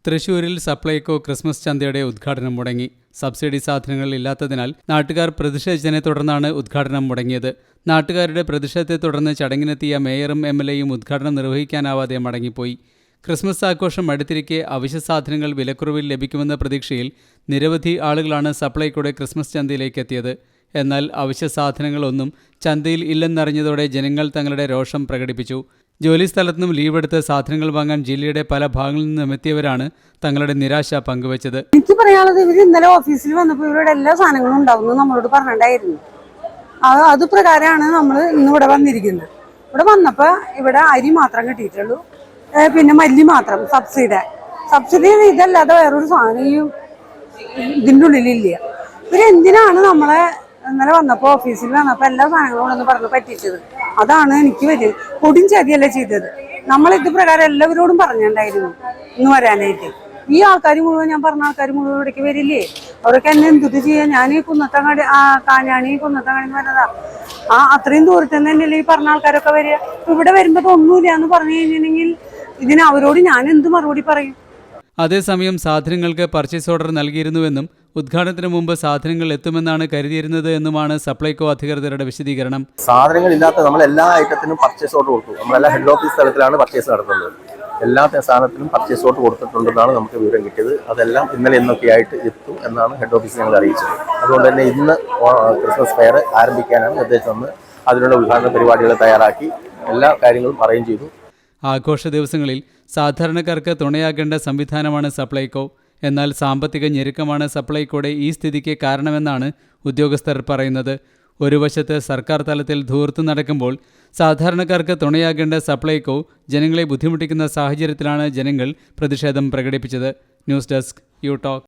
തൃശൂരിൽ സപ്ലൈകോ ക്രിസ്മസ് ചന്തയുടെ ഉദ്ഘാടനം മുടങ്ങി. സബ്സിഡി സാധനങ്ങൾ ഇല്ലാത്തതിനാൽ നാട്ടുകാർ പ്രതിഷേധിച്ചതിനെ തുടർന്നാണ് ഉദ്ഘാടനം മുടങ്ങിയത്. നാട്ടുകാരുടെ പ്രതിഷേധത്തെ തുടർന്ന് ചടങ്ങിനെത്തിയ മേയറും എംഎൽഎയും ഉദ്ഘാടനം നിർവഹിക്കാനാവാതെ മടങ്ങിപ്പോയി. ക്രിസ്മസ് ആഘോഷം അടുത്തിരിക്കെ അവശ്യ സാധനങ്ങൾ വിലക്കുറവിൽ ലഭിക്കുമെന്ന പ്രതീക്ഷയിൽ നിരവധി ആളുകളാണ് സപ്ലൈകോയുടെ ക്രിസ്മസ് ചന്തയിലേക്ക് എത്തിയത്. എന്നാൽ അവശ്യ സാധനങ്ങളൊന്നും ചന്തയിൽ ഇല്ലെന്നറിഞ്ഞതോടെ ജനങ്ങൾ തങ്ങളുടെ രോഷം പ്രകടിപ്പിച്ചു. ജോലിസ്ഥലത്തുനിന്നും ലീവെടുത്ത് സാധനങ്ങൾ വാങ്ങാൻ ജില്ലയുടെ പല ഭാഗങ്ങളിൽ നിന്നും എത്തിയവരാണ് തങ്ങളുടെ നിരാശ പങ്കുവച്ചത്. എനിക്ക് പറയാനുള്ളത്, ഇവർ ഇന്നലെ ഓഫീസിൽ വന്നപ്പോൾ ഇവരുടെ എല്ലാ സാധനങ്ങളും ഉണ്ടാവുന്നു നമ്മളോട് പറഞ്ഞിട്ടുണ്ടായിരുന്നു. അത് പ്രകാരമാണ് നമ്മൾ ഇന്നിവിടെ വന്നിരിക്കുന്നത്. ഇവിടെ വന്നപ്പോൾ ഇവിടെ അരി മാത്രം കിട്ടിയിട്ടുള്ളൂ, പിന്നെ മല്ലി മാത്രം സബ്സിഡി ഇതല്ലാതെ വേറൊരു സാധനം ഇതിൻ്റെ ഉള്ളിലില്ല. ഇവരെന്തിനാണ് നമ്മളെ ഇന്നലെ വന്നപ്പോൾ ഓഫീസിൽ വന്നപ്പോൾ എല്ലാ സാധനങ്ങളും കൊണ്ടൊന്ന് പറഞ്ഞ് പറ്റിച്ചത്? അതാണ് എനിക്ക് വരും. പൊടിയും ചതിയല്ല ചെയ്തത്. നമ്മളിത് പ്രകാരം എല്ലാവരോടും പറഞ്ഞിട്ടുണ്ടായിരുന്നു ഇന്ന് വരാനായിട്ട്. ഈ ആൾക്കാർ മുഴുവൻ, ഞാൻ പറഞ്ഞ ആൾക്കാർ മുഴുവൻ ഇവിടേക്ക് വരില്ലേ? അവരൊക്കെ എന്നെ എന്തിട്ട് ചെയ്യാൻ? ഞാൻ ഈ കുന്നത്തങ്ങാടി എന്ന് പറഞ്ഞതാ. അത്രയും ദൂരത്ത് നിന്ന് തന്നെയല്ലേ ഈ പറഞ്ഞ ആൾക്കാരൊക്കെ വരിക. ഇവിടെ വരുമ്പോൾ ഒന്നുമില്ല എന്ന് പറഞ്ഞു കഴിഞ്ഞിട്ടുണ്ടെങ്കിൽ ഇതിന് അവരോട് ഞാൻ എന്ത് മറുപടി പറയും? അതേസമയം സാധനങ്ങൾക്ക് പർച്ചേസ് ഓർഡർ നൽകിയിരുന്നുവെന്നും ഉദ്ഘാടനത്തിന് മുമ്പ് സാധനങ്ങൾ എത്തുമെന്നാണ് കരുതിയിരുന്നത് എന്നുമാണ് സപ്ലൈകോ അധികൃതരുടെ വിശദീകരണം. സാധനങ്ങൾ ഇല്ലാത്ത നമ്മൾ എല്ലാ ഐറ്റത്തിനും പർച്ചേസ് ഓർഡർ കൊടുത്തു. നമ്മളെല്ലാം ഹെഡ് ഓഫീസ് തലത്തിലാണ് പർച്ചേസ് നടത്തുന്നത്. എല്ലാ സാധനത്തിനും പർച്ചേസ് ഓർഡർ കൊടുത്തിട്ടുണ്ടെന്നാണ് നമുക്ക് വിവരം കിട്ടിയത്. അതെല്ലാം ഇന്നലെ ഇന്നൊക്കെയായിട്ട് എത്തും എന്നാണ് ഹെഡ് ഓഫീസ് ഞങ്ങൾ അറിയിച്ചത്. അതുകൊണ്ട് തന്നെ ഇന്ന് ക്രിസ്മസ് ഫെയർ ആരംഭിക്കാനാണ് നിർദ്ദേശം തന്ന് അതിനുള്ള ഉദ്ഘാടന പരിപാടികൾ തയ്യാറാക്കി എല്ലാ കാര്യങ്ങളും അറേഞ്ച് ചെയ്തു. ആഘോഷ ദിവസങ്ങളിൽ സാധാരണക്കാർക്ക് തുണയാകേണ്ട സംവിധാനമാണ് സപ്ലൈകോ. എന്നാൽ സാമ്പത്തിക ഞെരുക്കമാണ് സപ്ലൈകോയുടെ ഈ സ്ഥിതിക്ക് കാരണമെന്നാണ് ഉദ്യോഗസ്ഥർ പറയുന്നത്. ഒരു വശത്ത് സർക്കാർ തലത്തിൽ ധൂർത്ത് നടക്കുമ്പോൾ സാധാരണക്കാർക്ക് തുണയാകേണ്ട സപ്ലൈകോ ജനങ്ങളെ ബുദ്ധിമുട്ടിക്കുന്ന സാഹചര്യത്തിലാണ് ജനങ്ങൾ പ്രതിഷേധം പ്രകടിപ്പിച്ചത്. News desk you talk.